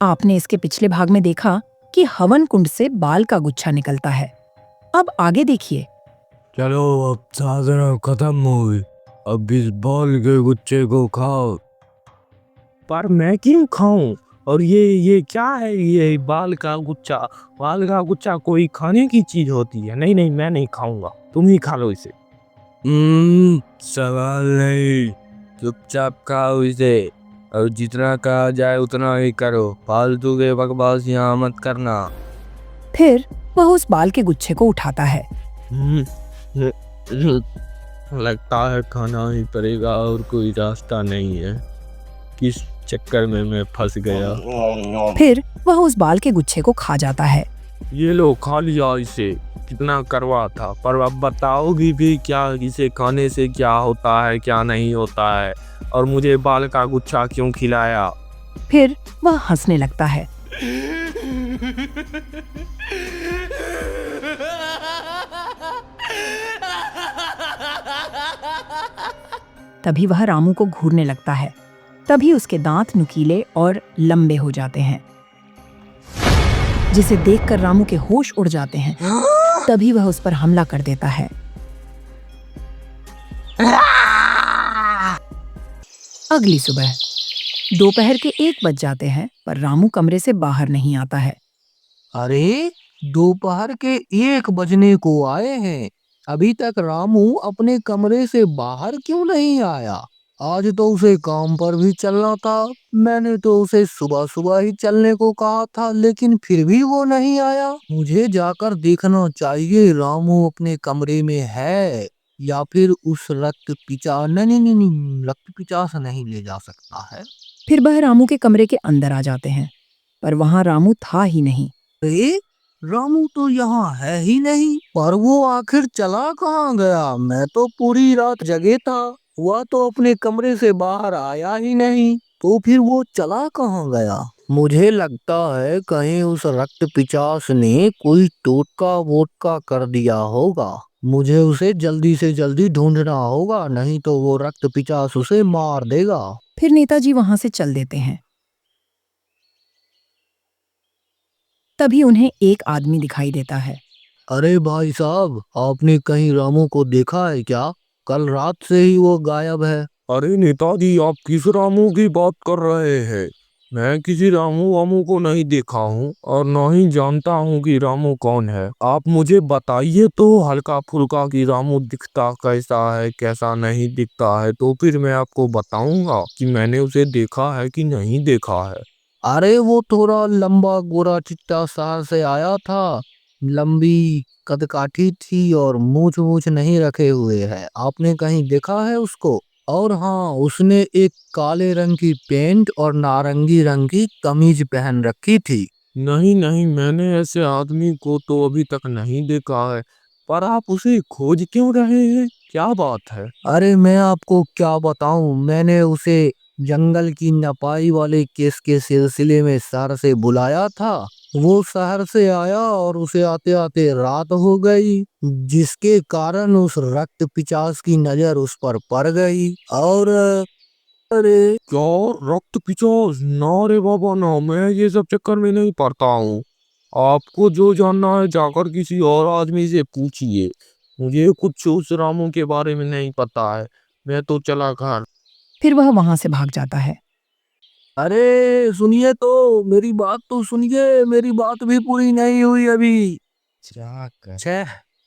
आपने इसके पिछले भाग में देखा कि हवन कुंड से बाल का गुच्छा निकलता है। अब आगे देखिए। चलो अब साधना खत्म हुई, अब इस बाल के गुच्छे को खाओ। पर मैं क्यों खाऊं? और ये क्या है? ये बाल का गुच्छा? बाल का गुच्छा कोई खाने की चीज होती है? नहीं नहीं, मैं नहीं खाऊंगा, तुम ही खा लो इसे। सवाल नहीं, चुपचाप खाओ इसे, और जितना कहा जाए उतना ही करो, फालतू के बकवास यहाँ मत करना। फिर वह उस बाल के गुच्छे को उठाता है। लगता है खाना ही पड़ेगा और कोई रास्ता नहीं है, किस चक्कर में मैं फंस गया। फिर वह उस बाल के गुच्छे को खा जाता है। ये लो, खा लिया इसे, कितना करवा था। पर अब बताओगी भी क्या इसे खाने से क्या होता है क्या नहीं होता है, और मुझे बाल का गुच्छा क्यों खिलाया? फिर वह हंसने लगता है। तभी वह रामू को घूरने लगता है। तभी उसके दांत नुकीले और लंबे हो जाते हैं, जिसे देखकर रामू के होश उड़ जाते हैं। तभी वह उस पर हमला कर देता है। अगली सुबह दोपहर के 1 बज जाते हैं, पर रामू कमरे से बाहर नहीं आता है। अरे, दोपहर के 1 बजने को आए हैं, अभी तक रामू अपने कमरे से बाहर क्यों नहीं आया? आज तो उसे काम पर भी चलना था। मैंने तो उसे सुबह सुबह ही चलने को कहा था, लेकिन फिर भी वो नहीं आया। मुझे जाकर देखना चाहिए रामू अपने कमरे में है या फिर उस रक्त पिचा नहीं, रक्त पिचास नहीं ले जा सकता है। फिर वह रामू के कमरे के अंदर आ जाते हैं, पर वहां रामू था ही नहीं। रामू तो यहाँ है ही नहीं, पर वो आखिर चला कहाँ गया? मैं तो पूरी रात जगे था, वह तो अपने कमरे से बाहर आया ही नहीं, तो फिर वो चला कहाँ गया? मुझे लगता है कहीं उस रक्त पिचास ने कोई टोटका वोटका कर दिया होगा। मुझे उसे जल्दी से जल्दी ढूंढना होगा, नहीं तो वो रक्त पिचास उसे मार देगा। फिर नेताजी वहां से चल देते हैं। तभी उन्हें एक आदमी दिखाई देता है। अरे भाई साहब, आपने कहीं रामू को देखा है क्या? कल रात से ही वो गायब है। अरे नेताजी, आप किस रामू की बात कर रहे हैं? मैं किसी रामू वामू को नहीं देखा हूँ और न ही जानता हूँ कि रामू कौन है। आप मुझे बताइए तो हल्का फुल्का कि रामू दिखता कैसा है कैसा नहीं दिखता है, तो फिर मैं आपको बताऊंगा कि मैंने उसे देखा है कि नहीं देखा है। अरे वो थोड़ा लंबा गोरा चिट्टा शहर से आया था, लंबी कदकाठी थी और मूछ मूछ नहीं रखे हुए है। आपने कहीं देखा है उसको? और हाँ, उसने एक काले रंग की पैंट और नारंगी रंग की कमीज पहन रखी थी। नहीं नहीं, मैंने ऐसे आदमी को तो अभी तक नहीं देखा है। पर आप उसे खोज क्यों रहे हैं, क्या बात है? अरे मैं आपको क्या बताऊं, मैंने उसे जंगल की नपाई वाले केस के सिलसिले में शहर से बुलाया था। वो शहर से आया और उसे आते आते रात हो गई, जिसके कारण उस रक्त पिचास की नजर उस पर पड़ गई। और अरे क्या रक्त पिचास? ना रे बाबा ना, मैं ये सब चक्कर में नहीं पड़ता हूँ। आपको जो जानना है जाकर किसी और आदमी से पूछिए, मुझे कुछ उस रामू के बारे में नहीं पता है। मैं तो चला घर। फिर वह वहां से भाग जाता है। अरे सुनिए तो, मेरी बात तो सुनिए, मेरी बात भी पूरी नहीं हुई अभी। छह,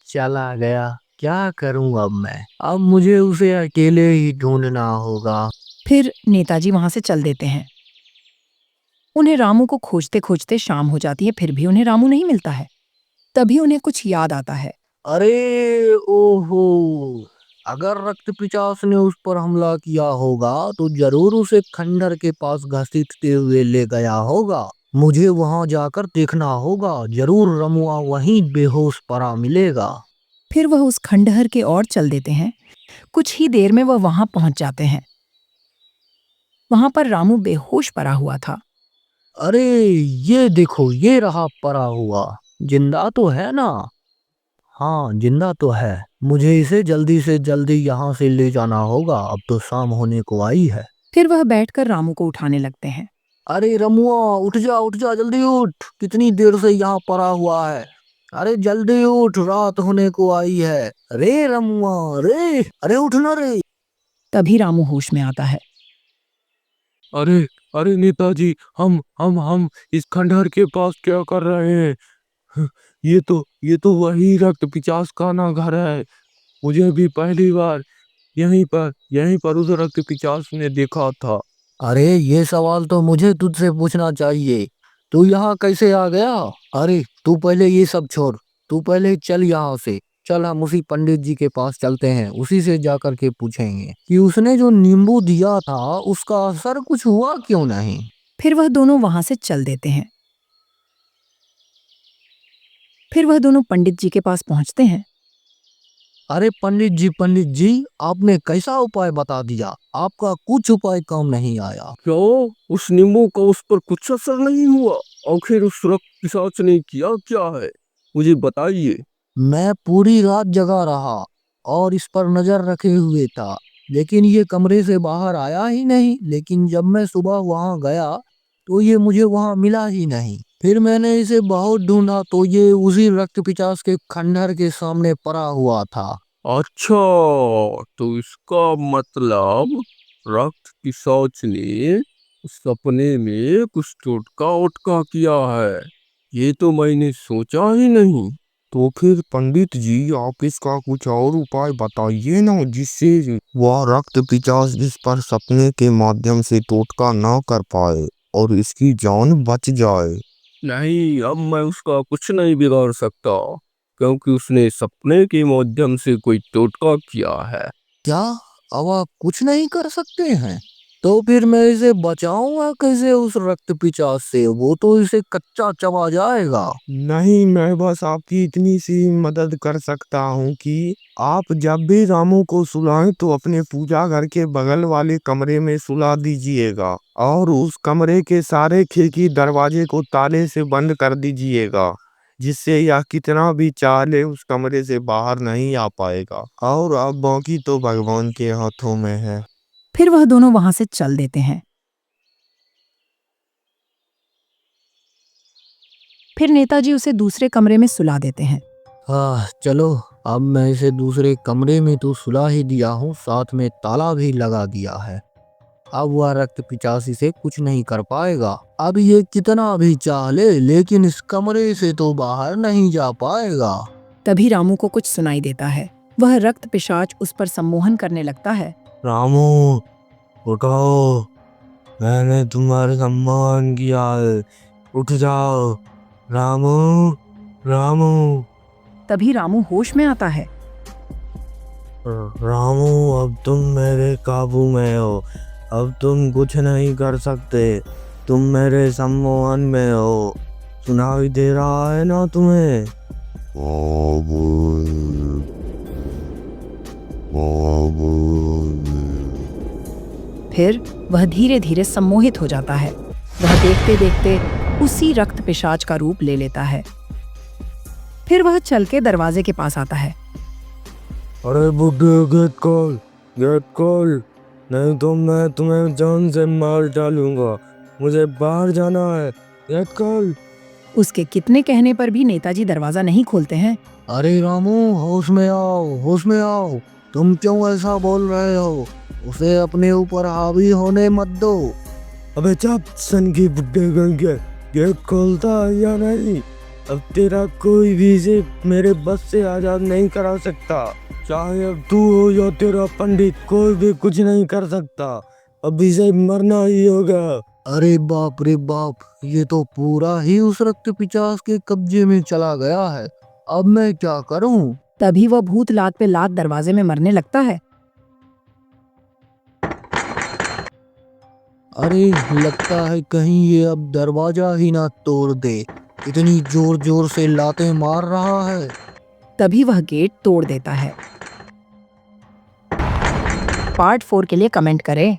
चला गया, क्या करूं अब मैं? अब मुझे उसे अकेले ही ढूंढना होगा। फिर नेताजी वहां से चल देते हैं। उन्हें रामू को खोजते खोजते शाम हो जाती है, फिर भी उन्हें रामू नहीं मिलता है। तभी उन्हें कुछ याद आता है। अरे ओहो, अगर रक्त पिचास ने उस पर हमला किया होगा तो जरूर उसे खंडर के पास घसीटते हुए ले गया होगा। मुझे वहां जाकर देखना होगा, जरूर रमुआ वहीं बेहोश पड़ा मिलेगा। फिर वह उस खंडहर के ओर चल देते हैं। कुछ ही देर में वह वहां पहुंच जाते हैं। वहां पर रामू बेहोश पड़ा हुआ था। अरे ये देखो, ये रहा पड़ा हुआ, जिंदा तो है ना? हाँ, जिंदा तो है। मुझे इसे जल्दी से जल्दी यहाँ से ले जाना होगा, अब तो शाम होने को आई है। फिर वह बैठकर रामू को उठाने लगते हैं। अरे रमुआ, उठ जा जल्दी उठ, कितनी देर से यहाँ पड़ा हुआ है। अरे जल्दी उठ, रात होने को आई है। रे रमुआ रे, अरे उठ ना रे। तभी रामू होश में आता है। अरे अरे नेताजी, हम इस खंडहर के पास क्या कर रहे हैं? ये तो वही रक्त पिचास का ना घर है। मुझे भी पहली बार यहीं पर उस रक्त पिचास ने देखा था। अरे ये सवाल तो मुझे तुझसे पूछना चाहिए, तू यहाँ कैसे आ गया? अरे तू पहले ये सब छोड़, तू पहले चल यहाँ से। चल हम उसी पंडित जी के पास चलते हैं, उसी से जाकर के पूछेंगे कि उसने जो नींबू दिया था उसका असर कुछ हुआ क्यों नहीं। फिर वह दोनों वहां से चल देते हैं। फिर वह दोनों पंडित जी के पास पहुंचते हैं। अरे पंडित जी, आपने कैसा उपाय बता दिया, आपका कुछ उपाय काम नहीं आया। क्यों? उस नींबू का उस पर कुछ असर नहीं हुआ? आखिर उस रक्त पिशाच ने किया क्या है, मुझे बताइए। मैं पूरी रात जगा रहा और इस पर नजर रखे हुए था, लेकिन ये कमरे से बाहर आया ही नहीं। लेकिन जब मैं सुबह वहां गया तो ये मुझे वहां मिला ही नहीं। फिर मैंने इसे बहुत ढूंढा तो ये उसी रक्त पिचास के खंडहर के सामने पड़ा हुआ था। अच्छा, तो इसका मतलब रक्त पिशाच ने उस सपने में कुछ टोटका ओटका किया है। ये तो मैंने सोचा ही नहीं। तो फिर पंडित जी, आप इसका कुछ और उपाय बताइए ना, जिससे वह रक्त पिशाच इस पर सपने के माध्यम से टोटका ना कर पाए और इसकी जान बच जाए। नहीं, अब मैं उसका कुछ नहीं बिगाड़ सकता, क्योंकि उसने सपने के माध्यम से कोई टोटका किया है। क्या अब आप कुछ नहीं कर सकते हैं? तो फिर मैं इसे बचाऊंगा कैसे उस रक्त पिचास से? वो तो इसे कच्चा चबा जाएगा। नहीं, मैं बस आपकी इतनी सी मदद कर सकता हूँ कि आप जब भी रामू को सुलाएं तो अपने पूजा घर के बगल वाले कमरे में सुला दीजिएगा और उस कमरे के सारे खिड़की दरवाजे को ताले से बंद कर दीजिएगा, जिससे यह कितना भी चाह ले उस कमरे से बाहर नहीं आ पाएगा। और अब बाकी तो भगवान के हाथों में है। फिर वह दोनों वहां से चल देते हैं। फिर नेताजी उसे दूसरे कमरे में सुला देते हैं। हाँ चलो, अब मैं इसे दूसरे कमरे में तो सुला ही दिया हूँ, साथ में ताला भी लगा दिया है। अब वह रक्त पिचासी से कुछ नहीं कर पाएगा। अब ये कितना भी चाह ले, लेकिन इस कमरे से तो बाहर नहीं जा पाएगा। तभी रामू को कुछ सुनाई देता है। वह रक्त पिशाच उस पर सम्मोहन करने लगता है। रामू, उठो, मैंने तुम्हारे सम्मान किया है, उठ जाओ। रामू, रामू, तभी रामू होश में आता है। रामू, अब तुम मेरे काबू में हो। अब तुम कुछ नहीं कर सकते, तुम मेरे सम्मान में हो। सुनाई दे रहा है ना तुम्हें? फिर वह धीरे धीरे सम्मोहित हो जाता है। वह देखते देखते उसी रक्त पिशाच का रूप ले लेता है। फिर वह चल के दरवाजे के पास आता है। अरे बुड्ढे, गेट खोल, नहीं तो मैं तुम्हें जान से मार डालूंगा। मुझे बाहर जाना है, गेट खोल। उसके कितने कहने पर भी नेताजी दरवाजा नहीं खोलते हैं। अरे रामू, होश में आओ, होश में आओ। तुम क्यों ऐसा बोल रहे हो? उसे अपने ऊपर हावी होने मत दो। अबे चुप, सन की बुड्ढे गंगे, गेट खोलता है या नहीं? अब तेरा कोई भी इसे मेरे बस से आजाद नहीं करा सकता। चाहे अब तू हो या तेरा पंडित, कोई भी कुछ नहीं कर सकता। अब इसे मरना ही होगा। अरे बाप रे बाप, ये तो पूरा ही उस रक्त पिचास के कब्जे में चला गया है। अब मैं क्या करूं? तभी वह भूत लात पे लात दरवाजे में मरने लगता है। अरे लगता है कहीं ये अब दरवाजा ही ना तोड़ दे, इतनी जोर जोर से लातें मार रहा है। तभी वह गेट तोड़ देता है। पार्ट 4 के लिए कमेंट करें।